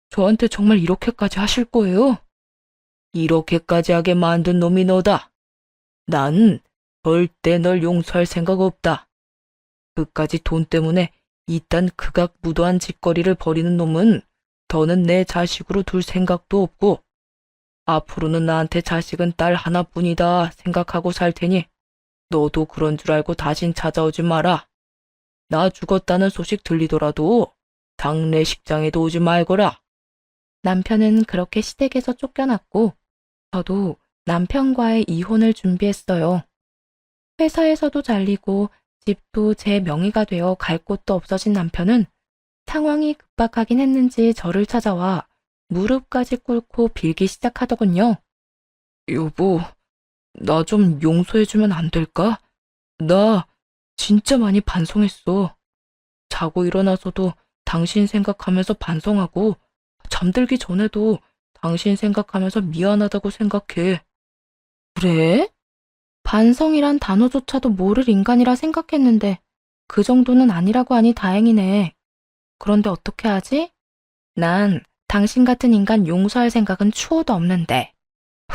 저한테 정말 이렇게까지 하실 거예요? 이렇게까지 하게 만든 놈이 너다. 난 절대 널 용서할 생각 없다. 그까지 돈 때문에 이딴 극악무도한 짓거리를 벌이는 놈은 더는 내 자식으로 둘 생각도 없고 앞으로는 나한테 자식은 딸 하나뿐이다 생각하고 살 테니 너도 그런 줄 알고 다신 찾아오지 마라. 나 죽었다는 소식 들리더라도 장례식장에도 오지 말거라. 남편은 그렇게 시댁에서 쫓겨났고 저도 남편과의 이혼을 준비했어요. 회사에서도 잘리고 집도 제 명의가 되어 갈 곳도 없어진 남편은 상황이 급박하긴 했는지 저를 찾아와 무릎까지 꿇고 빌기 시작하더군요. 여보, 나 좀 용서해주면 안 될까? 나 진짜 많이 반성했어. 자고 일어나서도 당신 생각하면서 반성하고, 잠들기 전에도 당신 생각하면서 미안하다고 생각해. 그래? 반성이란 단어조차도 모를 인간이라 생각했는데 그 정도는 아니라고 하니 다행이네. 그런데 어떻게 하지? 난 당신 같은 인간 용서할 생각은 추호도 없는데.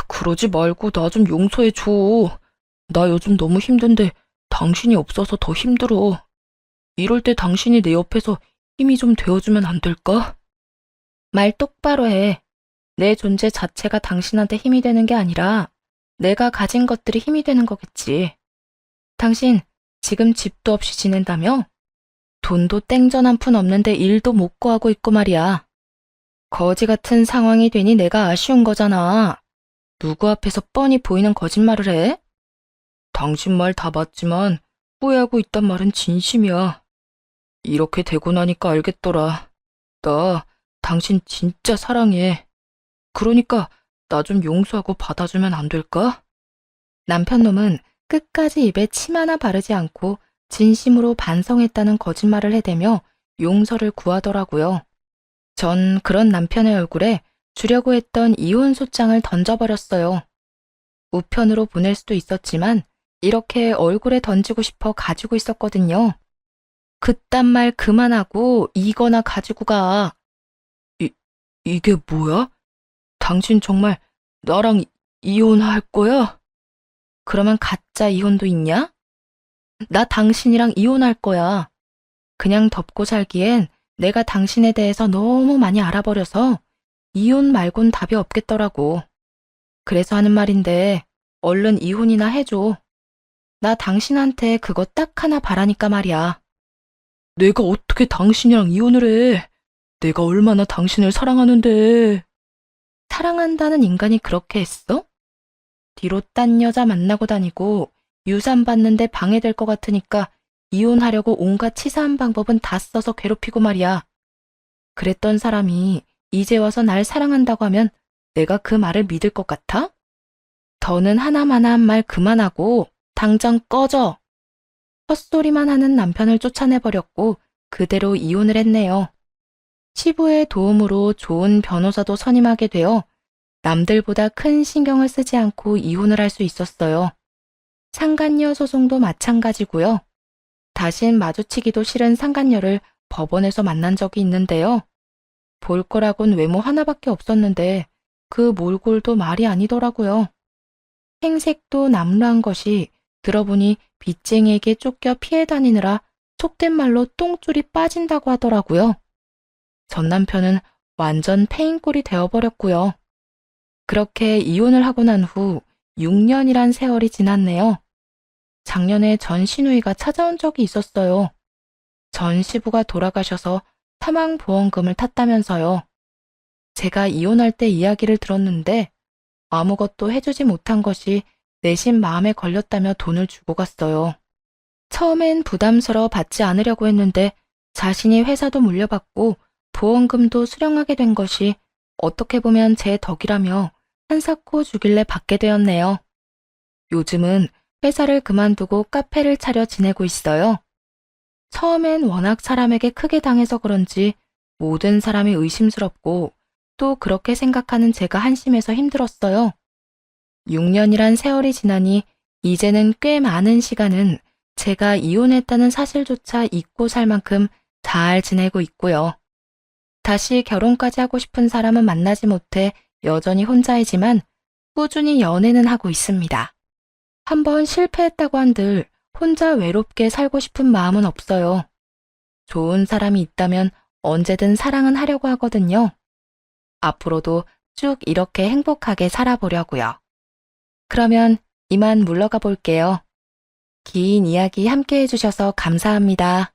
그러지 말고 나 좀 용서해줘. 나 요즘 너무 힘든데 당신이 없어서 더 힘들어. 이럴 때 당신이 내 옆에서 힘이 좀 되어주면 안 될까? 말 똑바로 해. 내 존재 자체가 당신한테 힘이 되는 게 아니라 내가 가진 것들이 힘이 되는 거겠지. 당신 지금 집도 없이 지낸다며? 돈도 땡전 한 푼 없는데 일도 못 구하고 있고 말이야. 거지 같은 상황이 되니 내가 아쉬운 거잖아. 누구 앞에서 뻔히 보이는 거짓말을 해? 당신 말 다 맞지만 후회하고 있단 말은 진심이야. 이렇게 되고 나니까 알겠더라. 나 당신 진짜 사랑해. 그러니까 나 좀 용서하고 받아주면 안 될까? 남편 놈은 끝까지 입에 침 하나 바르지 않고 진심으로 반성했다는 거짓말을 해대며 용서를 구하더라고요. 전 그런 남편의 얼굴에 주려고 했던 이혼 소장을 던져버렸어요. 우편으로 보낼 수도 있었지만 이렇게 얼굴에 던지고 싶어 가지고 있었거든요. 그딴 말 그만하고 이거나 가지고 가. 이게 뭐야? 당신 정말 나랑 이혼할 거야? 그러면 가짜 이혼도 있냐? 나 당신이랑 이혼할 거야. 그냥 덮고 살기엔 내가 당신에 대해서 너무 많이 알아버려서 이혼 말곤 답이 없겠더라고. 그래서 하는 말인데 얼른 이혼이나 해줘. 나 당신한테 그거 딱 하나 바라니까 말이야. 내가 어떻게 당신이랑 이혼을 해? 내가 얼마나 당신을 사랑하는데. 사랑한다는 인간이 그렇게 했어? 뒤로 딴 여자 만나고 다니고 유산 받는데 방해될 것 같으니까 이혼하려고 온갖 치사한 방법은 다 써서 괴롭히고 말이야. 그랬던 사람이 이제 와서 날 사랑한다고 하면 내가 그 말을 믿을 것 같아? 더는 하나마나한 말 그만하고 당장 꺼져. 헛소리만 하는 남편을 쫓아내버렸고 그대로 이혼을 했네요. 시부의 도움으로 좋은 변호사도 선임하게 되어 남들보다 큰 신경을 쓰지 않고 이혼을 할 수 있었어요. 상간녀 소송도 마찬가지고요. 다신 마주치기도 싫은 상간녀를 법원에서 만난 적이 있는데요. 볼 거라곤 외모 하나밖에 없었는데 그 몰골도 말이 아니더라고요. 행색도 남루한 것이 들어보니 빚쟁이에게 쫓겨 피해 다니느라 속된 말로 똥줄이 빠진다고 하더라고요. 전 남편은 완전 패인꼴이 되어버렸고요. 그렇게 이혼을 하고 난 후 6년이란 세월이 지났네요. 작년에 전 시누이가 찾아온 적이 있었어요. 전 시부가 돌아가셔서 사망보험금을 탔다면서요. 제가 이혼할 때 이야기를 들었는데 아무것도 해주지 못한 것이 내심 마음에 걸렸다며 돈을 주고 갔어요. 처음엔 부담스러워 받지 않으려고 했는데 자신이 회사도 물려받고 보험금도 수령하게 된 것이 어떻게 보면 제 덕이라며 한사코 주길래 받게 되었네요. 요즘은 회사를 그만두고 카페를 차려 지내고 있어요. 처음엔 워낙 사람에게 크게 당해서 그런지 모든 사람이 의심스럽고 또 그렇게 생각하는 제가 한심해서 힘들었어요. 6년이란 세월이 지나니 이제는 꽤 많은 시간은 제가 이혼했다는 사실조차 잊고 살 만큼 잘 지내고 있고요. 다시 결혼까지 하고 싶은 사람은 만나지 못해 여전히 혼자이지만 꾸준히 연애는 하고 있습니다. 한번 실패했다고 한들 혼자 외롭게 살고 싶은 마음은 없어요. 좋은 사람이 있다면 언제든 사랑은 하려고 하거든요. 앞으로도 쭉 이렇게 행복하게 살아보려고요. 그러면 이만 물러가 볼게요. 긴 이야기 함께 해주셔서 감사합니다.